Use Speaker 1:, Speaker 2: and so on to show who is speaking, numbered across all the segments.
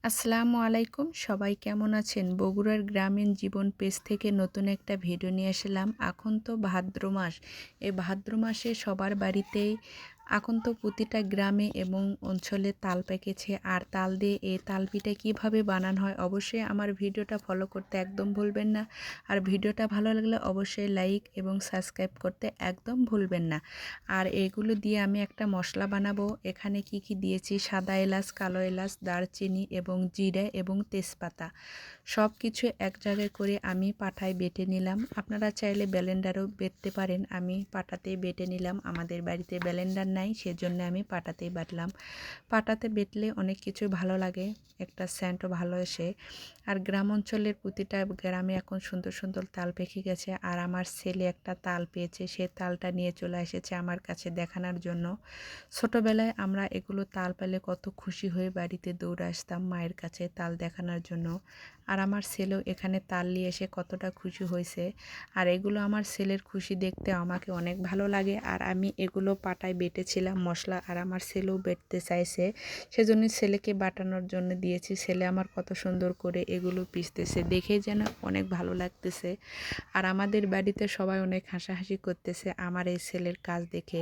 Speaker 1: আসসালামু আলাইকুম, সবাই কেমন আছেন? বগুড়ার গ্রামীণ জীবন পেজ থেকে নতুন একটা ভিডিও নিয়ে আসলাম। এখন তো ভাদ্র মাস। এই ভাদ্র মাসে সবার বাড়িতেই এখন তো প্রতিটা গ্রামে এবং অঞ্চলে তাল পেকেছে। আর তাল দিয়ে এই তাল পিঠা কীভাবে বানানো হয় অবশ্যই আমার ভিডিওটা ফলো করতে একদম ভুলবেন না। আর ভিডিওটা ভালো লাগলে অবশ্যই লাইক এবং সাবস্ক্রাইব করতে একদম ভুলবেন না। আর এগুলো দিয়ে আমি একটা মশলা বানাবো। এখানে কি কি দিয়েছি: সাদা এলাচ, কালো এলাচ, দারচিনি এবং জিরা এবং তেজপাতা, সব কিছু এক জায়গায় করে আমি পাটায় বেটে নিলাম। আপনারা চাইলে ব্লেন্ডারও বেটতে পারেন, আমি পাটাতেই বেটে নিলাম। আমাদের বাড়িতে ব্লেন্ডার নাই, সেজন্য আমি পাটাতেই বাটলাম। পাটাতে বেটলে অনেক কিছু ভালো লাগে, একটা সেন্টও ভালো আসে। আর গ্রাম অঞ্চলের প্রতিটা গ্রামে এখন সুন্দর সুন্দর তাল পেকে গেছে। আর আমার ছেলে একটা তাল পেয়েছে, সে তালটা নিয়ে চলে এসেছে আমার কাছে দেখানোর জন্য। ছোটোবেলায় আমরা এগুলো তাল পেলে কত খুশি হয়ে বাড়িতে দৌড়ে আসতাম মায়ের কাছে তাল দেখানোর জন্য। আর আমার ছেলেও এখানে তাল নিয়ে এসে কতটা খুশি হয়েছে। আর এগুলো আমার ছেলের খুশি দেখতে আমাকে অনেক ভালো লাগে। আর আমি এগুলো পাটায় বেটেছিলাম মশলা, আর আমার ছেলেও বেটতে চাইছে, সেজন্য ছেলেকে বাটানোর জন্য দিয়েছি। ছেলে আমার কত সুন্দর করে এগুলো পিষতেছে, দেখে যেন অনেক ভালো লাগতেছে। আর আমাদের বাড়িতে সবাই অনেক হাসাহাসি করতেছে আমার এই ছেলের কাজ দেখে,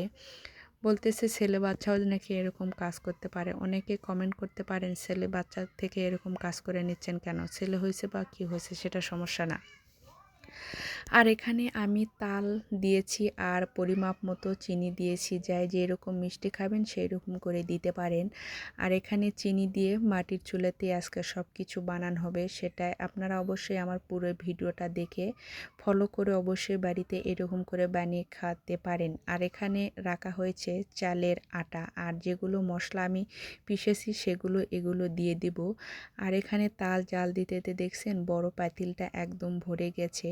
Speaker 1: বলতেছে ছেলে বাচ্চাও নাকি এরকম কাজ করতে পারে। অনেকে কমেন্ট করতে পারেন ছেলে বাচ্চা থেকে এরকম কাজ করে নিচ্ছেন কেন, ছেলে হয়েছে বা কী হয়েছে সেটা সমস্যা না। আর এখানে আমি তাল দিয়েছি আর পরিমাপ মতো চিনি দিয়েছি, যাই যেরকম মিষ্টি খাবেন সেই রকম করে দিতে পারেন। আর এখানে চিনি দিয়ে মাটির চুলাতে আজকে সব কিছু বানানো হবে, সেটা আপনারা অবশ্যই আমার পুরো ভিডিওটা দেখে ফলো করে অবশ্যই বাড়িতে এরকম করে বানিয়ে খাওয়াতে পারেন। আর এখানে রাখা হয়েছে চালের আটা, আর যেগুলো মশলা আমি পিষেছি সেগুলো এগুলো দিয়ে দিব। আর এখানে তাল জাল দিতে দেখছেন বড় পাতিলটা একদম ভরে গেছে।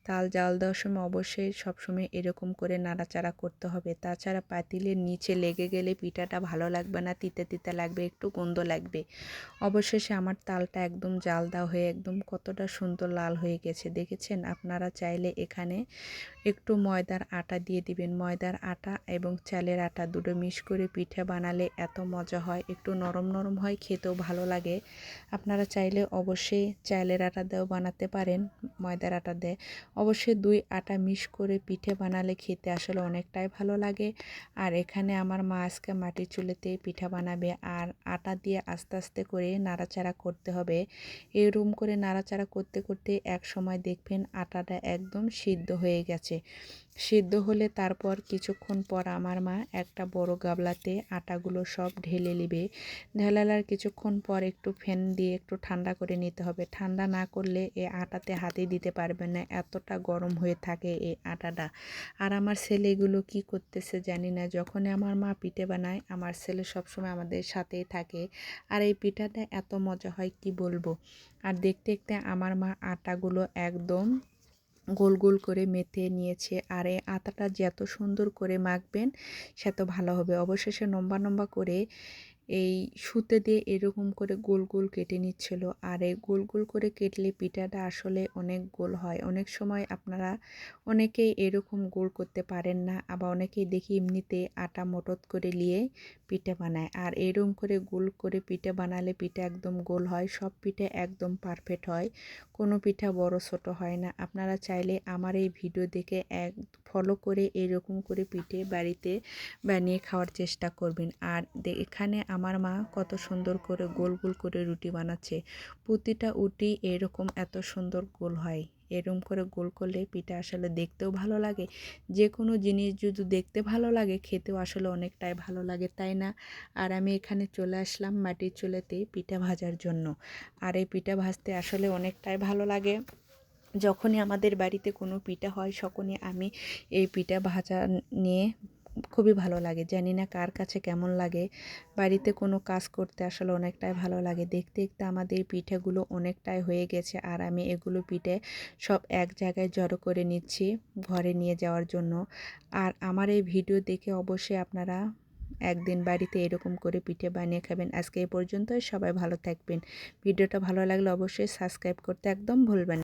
Speaker 1: তাল জাল দেওয়ার সময় অবশ্যই সবসময় এরকম করে নাড়াচাড়া করতে হবে, তাছাড়া পাতিলের নিচে লেগে গেলে পিঠাটা ভালো লাগবে না, তিতে তিতে লাগবে, একটু গন্ধ লাগবে। অবশেষে আমার তালটা একদম জাল দেওয়া হয়ে একদম কতটা সুন্দর লাল হয়ে গেছে দেখেছেন। আপনারা চাইলে এখানে একটু ময়দার আটা দিয়ে দিবেন। ময়দার আটা এবং চালের আটা দুটো মিক্স করে পিঠা বানালে এত মজা হয়, একটু নরম নরম হয়, খেতেও ভালো লাগে। আপনারা চাইলে অবশ্যই চালের আটা দিয়েও বানাতে পারেন, ময়দার আটা দিয়ে। অবশ্যই দুই আটা মিক্স করে পিঠে বানালে খেতে আসলে অনেকটাই ভালো লাগে। আর এখানে আমার মা আজকে মাটির চুলাতে পিঠা বানাবে, আর আটা দিয়ে আস্তে আস্তে করে নাড়াচাড়া করতে হবে। এরকম করে নাড়াচাড়া করতে করতে এক সময় দেখবেন আটাটা একদম সিদ্ধ হয়ে গেছে। সিদ্ধ হলে তারপর কিছুক্ষণ পর আমার মা একটা বড় গামলাতে আটাগুলো সব ঢেলে নেবে। ঢেলালার কিছুক্ষণ পর একটু ফ্যান দিয়ে একটু ঠান্ডা করে নিতে হবে। ঠান্ডা না করলে এই আটাতে হাতে দিতে পারবে না, এতটা গরম হয়ে থাকে এই আটাটা। আর আমার ছেলে এগুলো কী করতেছে জানি না, যখনই আমার মা পিঠে বানায় আমার ছেলে সবসময় আমাদের সাথেই থাকে। আর এই পিঠাটা এত মজা হয় কি বলবো। আর দেখতে দেখতে আমার মা আটাগুলো একদম গোল গোল করে মেথে নিয়েছে। আর এই আটাটা যত সুন্দর করে মাখবেন সেত ভালো হবে। অবশেষে লম্বা লম্বা করে এই সুতো দিয়ে এরকম করে গোল গোল কেটে নিচ্ছিল। আর এই গোল গোল করে কেটলে পিঠাটা আসলে অনেক গোল হয়। অনেক সময় আপনারা অনেকেই এরকম গোল করতে পারেন না, আবার অনেকেই দেখি এমনিতে আটা মটত করে নিয়ে পিঠা বানায়। আর এরকম করে গোল করে পিঠা বানালে পিঠা একদম গোল হয়, সব পিঠা একদম পারফেক্ট হয়, কোনো পিঠা বড় ছোট হয় না। আপনারা চাইলে আমার এই ভিডিও দেখে ফলো করে এরকম করে পিঠে বাড়িতে বানিয়ে খাওয়ার চেষ্টা করবেন। আর এখানে আমার মা কত সুন্দর করে গোল গোল করে রুটি বানাচ্ছে, প্রতিটা রুটি এরকম এত সুন্দর গোল হয়। এরকম করে গোল করলে পিঠা আসলে দেখতেও ভালো লাগে, যে কোনো জিনিস যদি দেখতে ভালো লাগে খেতেও আসলে অনেকটাই ভালো লাগে, তাই না? আর আমি এখানে চলে আসলাম মাটির চুলাতে পিঠা ভাজার জন্য। আর এই পিঠা ভাজতে আসলে অনেকটাই ভালো লাগে। যখনই আমাদের বাড়িতে কোনো পিঠা হয় তখনই আমি এই পিঠা ভাজা নিয়ে খুবই ভালো লাগে, জানি না কার কাছে কেমন লাগে। বাড়িতে কোনো কাজ করতে আসলে অনেকটাই ভালো লাগে। দেখতে দেখতে আমাদের পিঠেগুলো অনেকটাই হয়ে গেছে, আর আমি এগুলো পিঠে সব এক জায়গায় জড়ো করে নিচ্ছি ঘরে নিয়ে যাওয়ার জন্য। আর আমার এই ভিডিও দেখে অবশ্যই আপনারা একদিন বাড়িতে এরকম করে পিঠে বানিয়ে খাবেন। আজকে এই পর্যন্তই, সবাই ভালো থাকবেন। ভিডিওটা ভালো লাগলে অবশ্যই সাবস্ক্রাইব করতে একদম ভুলবেন না।